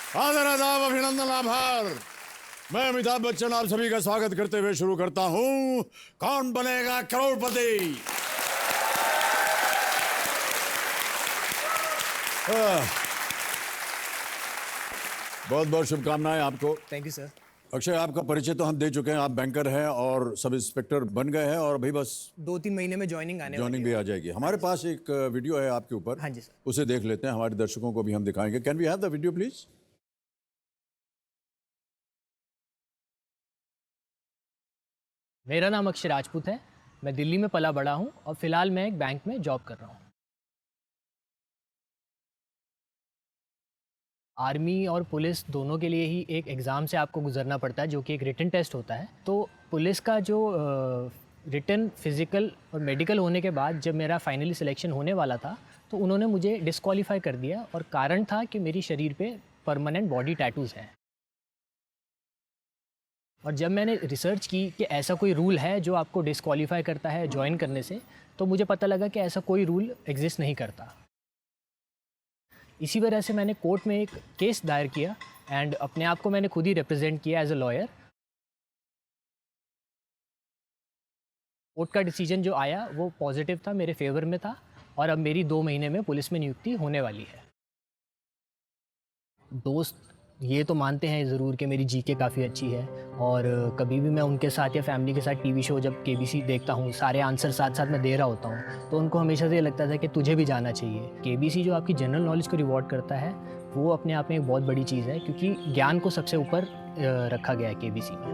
आदर आदाब अभिनंदन आभार। मैं अमिताभ बच्चन आप सभी का स्वागत करते हुए शुरू करता हूं कौन बनेगा करोड़पति। बहुत बहुत शुभकामनाएं आपको। Thank you sir. अक्षय, आपका परिचय तो हम दे चुके हैं, आप बैंकर हैं और सब इंस्पेक्टर बन गए हैं और अभी बस 2-3 महीने में ज्वाइनिंग भी आ जाएगी। हमारे पास एक वीडियो है आपके ऊपर। हाँ जी सर। उसे देख लेते हैं, हमारे दर्शकों को भी हम दिखाएंगे। Can we have the video please? मेरा नाम अक्षय राजपूत है। मैं दिल्ली में पला बड़ा हूँ और फिलहाल मैं एक बैंक में जॉब कर रहा हूँ। आर्मी और पुलिस दोनों के लिए ही एक एग्ज़ाम से आपको गुजरना पड़ता है, जो कि एक रिटन टेस्ट होता है। तो पुलिस का जो रिटन, फिज़िकल और मेडिकल होने के बाद जब मेरा फाइनली सिलेक्शन होने वाला था, तो उन्होंने मुझे डिस्क्वालीफाई कर दिया और कारण था कि मेरी शरीर पे परमानेंट बॉडी टैटूज़ हैं। और जब मैंने रिसर्च की कि ऐसा कोई रूल है जो आपको डिस्क्वालीफाई करता है ज्वाइन करने से, तो मुझे पता लगा कि ऐसा कोई रूल एग्जिस्ट नहीं करता। इसी वजह से मैंने कोर्ट में एक केस दायर किया एंड अपने आप को मैंने खुद ही रिप्रेजेंट किया एज अ लॉयर। कोर्ट का डिसीजन जो आया वो पॉजिटिव था, मेरे फेवर में था और अब मेरी 2 महीने में पुलिस में नियुक्ति होने वाली है। दोस्त ये तो मानते हैं ज़रूर कि मेरी जीके काफ़ी अच्छी है और कभी भी मैं उनके साथ या फैमिली के साथ टीवी शो जब केबीसी देखता हूँ, सारे आंसर साथ साथ मैं दे रहा होता हूँ, तो उनको हमेशा से ये लगता था कि तुझे भी जाना चाहिए। केबीसी जो आपकी जनरल नॉलेज को रिवॉर्ड करता है, वो अपने आप में एक बहुत बड़ी चीज़ है, क्योंकि ज्ञान को सबसे ऊपर रखा गया है केबीसी में।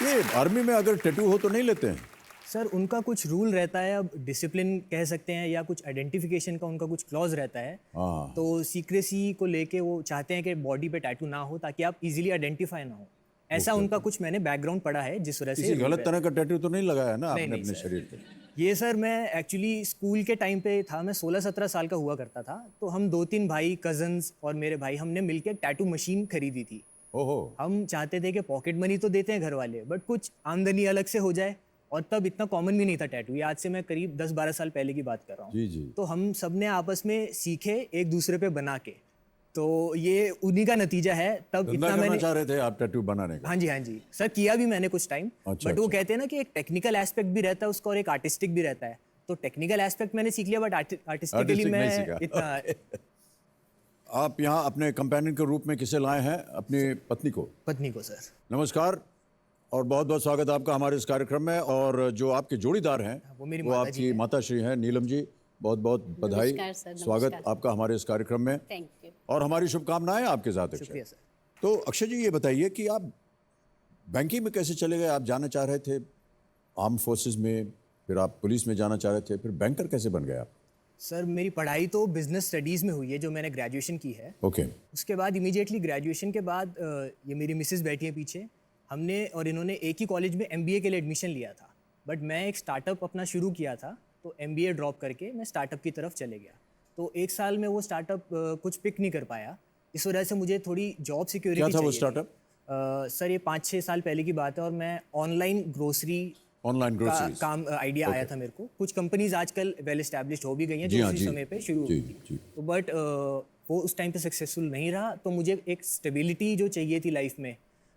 ये आर्मी में अगर टैटू हो तो नहीं लेते हैं? सर उनका कुछ रूल रहता है, अब डिसिप्लिन कह सकते हैं या कुछ आइडेंटिफिकेशन का उनका कुछ क्लॉज रहता है। तो सीक्रेसी को लेके वो चाहते हैं कि बॉडी पे टैटू ना हो ताकि आप इजीली आइडेंटिफाई ना हो। ऐसा उनका कुछ मैंने बैकग्राउंड पढ़ा है, जिस वजह से किसी गलत तरह का टैटू तो नहीं लगाया ना आपने अपने शरीर पे? ये सर मैं एक्चुअली स्कूल के टाइम पे था, मैं 16-17 साल का हुआ करता था, तो हम 2-3 भाई कजन्स और मेरे भाई हमने मिलकर एक टैटू मशीन खरीदी थी। ओहो। हम चाहते थे कि पॉकेट मनी तो देते हैं घर वाले, बट कुछ आमदनी अलग से हो जाए, और तब इतना कॉमन भी नहीं था टैटू। ये आज से मैं करीब 10-12 साल पहले की बात कर रहा हूँ। जी जी। तो हम सब ने आपस में सीखे एक दूसरे पे बना के, तो ये उन्हीं का नतीजा है। तब इतना मैंने चाह रहे थे आप टैटू बनाने का? हाँ जी सर, किया भी मैंने कुछ टाइम। बट वो कहते हैं ना कि एक टेक्निकल एस्पेक्ट भी रहता है उसका और एक आर्टिस्टिक भी रहता है। तो टेक्निकल एस्पेक्ट मैंने सीख लिया, बट आर्टिस्टिकली मैं इतना आप यहाँ अपने कंपेनियन के रूप में किसे लाए हैं? अपनी पत्नी को? पत्नी को सर। नमस्कार और बहुत बहुत स्वागत आपका हमारे इस कार्यक्रम में। और जो आपके जोड़ीदार हैं वो आपकी माता श्री हैं, नीलम जी। बहुत बहुत बधाई, स्वागत आपका हमारे इस कार्यक्रम में। Thank you. और हमारी शुभकामनाएं आपके साथ। शुक्रिया सर। तो अक्षय जी ये बताइए कि आप बैंकिंग में कैसे चले गए? आप जाना चाह रहे थे आर्म फोर्सेस में, फिर आप पुलिस में जाना चाह रहे थे, फिर बैंकर कैसे बन गए आप? सर मेरी पढ़ाई तो बिजनेस स्टडीज़ में हुई है, जो मैंने ग्रेजुएशन की है। ओके। उसके बाद इमीडिएटली ग्रेजुएशन के बाद ये मेरी मिसेस बैठी है पीछे, हमने और इन्होंने एक ही कॉलेज में एमबीए के लिए एडमिशन लिया था। बट मैं एक स्टार्टअप अपना शुरू किया था, तो एमबीए ड्रॉप करके मैं स्टार्टअप की तरफ चले गया। तो 1 साल में वो स्टार्टअप कुछ पिक नहीं कर पाया, इस वजह से मुझे थोड़ी जॉब सिक्योरिटी चाहिए। क्या था वो स्टार्टअप? सर ये 5-6 साल पहले की बात है, और मैं ऑनलाइन ग्रोसरी काम आइडिया आया था मेरे को। कुछ कंपनीज आजकल वेल एस्टैब्लिश्ड हो भी गई हैं जो उसी समय पे शुरू हुई थी। तो बट वो उस टाइम पे सक्सेसफुल नहीं रहा। तो मुझे एक स्टेबिलिटी जो चाहिए थी लाइफ में,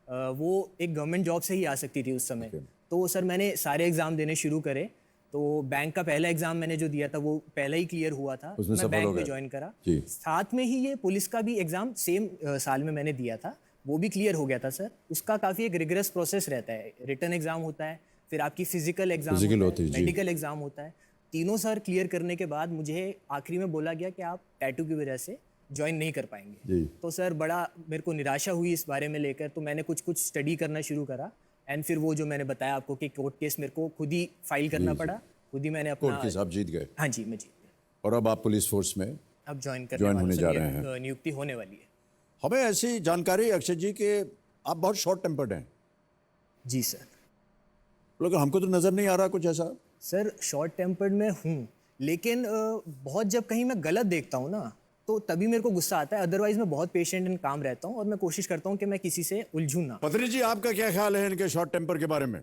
वो एक गवर्नमेंट जॉब से ही आ सकती थी उस समय। तो सर मैंने सारे एग्जाम देने शुरू करे। तो बैंक का पहला एग्जाम मैंने जो दिया था वो पहला ही क्लियर हुआ था, मैं बैंक में ज्वाइन करा। साथ में ही ये पुलिस का भी एग्जाम सेम साल में मैंने दिया था, वो भी क्लियर हो गया था सर। उसका काफ़ी एक रिगरस प्रोसेस रहता है, रिटन एग्जाम होता है, फिर आपकी फिजिकल एग्जाम होती है, मेडिकल एग्जाम होता है। तीनों सर क्लियर करने के बाद मुझे आखिरी में बोला गया कि आप टैटू की वजह से ज्वाइन नहीं कर पाएंगे। तो सर बड़ा मेरे को निराशा हुई इस बारे में लेकर। तो मैंने कुछ स्टडी करना शुरू करा, एंड फिर वो जो मैंने बताया आपको कि कोर्ट केस मेरे को खुद ही फाइल करना पड़ा, खुद ही मैंने अपना कोर्ट केस आप जीत गए? हाँ जी, मैं जीत गया। और अब आप पुलिस फोर्स में अब ज्वाइन होने जा रहे हैं, नियुक्ति होने वाली है। हमें ऐसी जानकारी अक्षय जी के आप बहुत शॉर्ट टेम्पर्ड हैं। जी सर। लेकिन हमको तो नजर नहीं आ रहा कुछ ऐसा। सर शॉर्ट टेम्पर्ड में हूँ, लेकिन बहुत जब कहीं मैं गलत देखता हूँ ना, तो तभी मेरे को गुस्सा आता है। अदरवाइज मैं बहुत पेशेंट एंड काम रहता हूँ और मैं कोशिश करता हूँ कि मैं किसी से उलझूं ना। पत्नी जी आपका क्या ख्याल है इनके शॉर्ट टेम्पर के बारे में?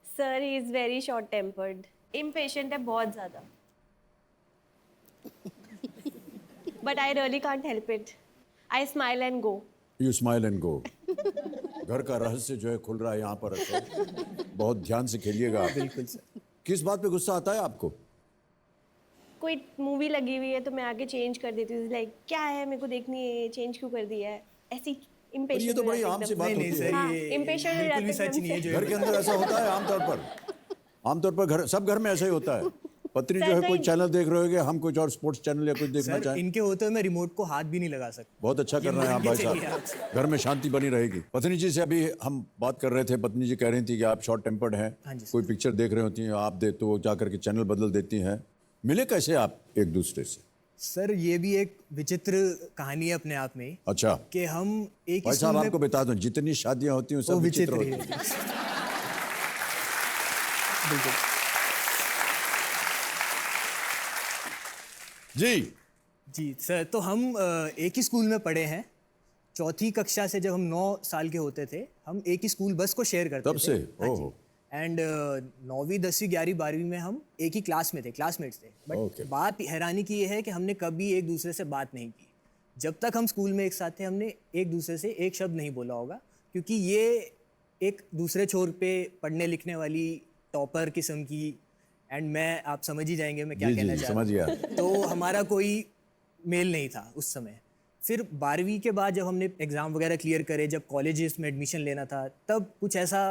Sir he is very short tempered, impatient है बहुत ज्यादा। but I really can't help it. I smile and go. You smile and go. घर का रहस्य जो है खुल रहा है यहाँ पर असर। बहुत ध्यान से खेलिएगा। बिल्कुल सर। किस बात पे गुस्सा आता है आपको? कोई मूवी लगी हुई है तो मैं आगे चेंज कर देती हूँ, लाइक क्या है मेरे को देखनी है, चेंज क्यों कर दिया है, ऐसी impatient ये तो बड़ी आम सी बात होती है। हाँ, impatient हो बिल्कुल भी जाते सच नहीं है जो घर के अंदर ऐसा होता है आमतौर पर घर सब घर में ऐसा ही होता है। पत्नी जो है कोई चैनल देख रहे होगे, हम कुछ और स्पोर्ट्स चैनल या कुछ देखना सर, चाहें। इनके होते हुए मैं रिमोट को हाथ भी नहीं लगा सकता। बहुत अच्छा कर रहे हैं आप भाई साहब, घर में शांति बनी रहेगी। पत्नी जी से अभी हम बात कर रहे थे, पत्नी जी कह रही थी कि आप शॉर्ट टेम्पर्ड हैं, कोई पिक्चर देख रहे होती हैं आप दे तो वो जाकर के चैनल बदल देती हैं। मिले कैसे आप एक दूसरे से? सर ये भी एक विचित्र कहानी है अपने आप में। अच्छा, कि हम एक भाई साहब आपको बता दूं, जितनी शादियां होती हैं सब विचित्र होती हैं। बिल्कुल जी सर, तो हम एक ही स्कूल में पढ़े हैं। चौथी कक्षा से जब हम 9 साल के होते थे, हम एक ही स्कूल बस को शेयर करते थे। तब से? ओह। एंड 9वीं 10वीं 11वीं 12वीं में हम एक ही क्लास में थे, क्लासमेट्स थे। बट बात हैरानी की ये है कि हमने कभी एक दूसरे से बात नहीं की। जब तक हम स्कूल में एक साथ थे, हमने एक दूसरे से एक शब्द नहीं बोला होगा, क्योंकि ये एक दूसरे छोर पे पढ़ने लिखने वाली टॉपर किस्म की, एंड मैं, आप समझ ही जाएंगे मैं क्या कहना चाह रहा हूँ। तो हमारा कोई मेल नहीं था उस समय। फिर 12वीं के बाद जब हमने एग्ज़ाम वगैरह क्लियर करे, जब कॉलेजेस में एडमिशन लेना था, तब कुछ ऐसा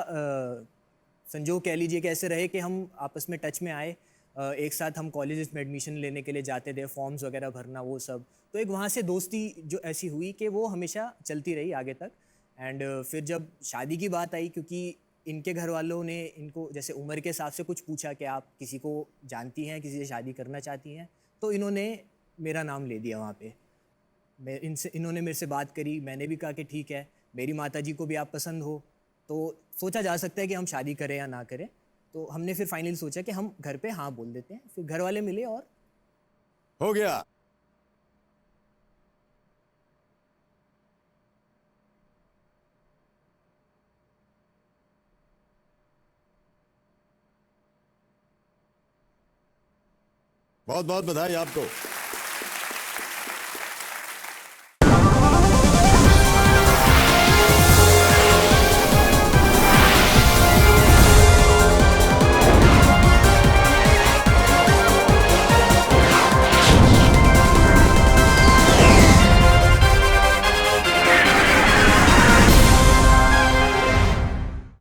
संजोग कह लीजिए कि ऐसे रहे कि हम आपस में टच में आए। एक साथ हम कॉलेजेस में एडमिशन लेने के लिए जाते थे, फॉर्म्स वगैरह भरना वो सब। तो एक वहाँ से दोस्ती जो ऐसी हुई कि वो हमेशा चलती रही आगे तक। एंड फिर जब शादी की बात आई, क्योंकि इनके घर वालों ने इनको जैसे उम्र के हिसाब से कुछ पूछा कि आप किसी को जानती हैं, किसी से शादी करना चाहती हैं, तो इन्होंने मेरा नाम ले दिया वहाँ पे। इन्होंने मेरे से बात करी, मैंने भी कहा कि ठीक है, मेरी माताजी को भी आप पसंद हो तो सोचा जा सकता है कि हम शादी करें या ना करें। तो हमने फिर फाइनली सोचा कि हम घर पे हाँ बोल देते हैं। फिर घर वाले मिले और हो गया। बहुत बहुत बधाई आपको।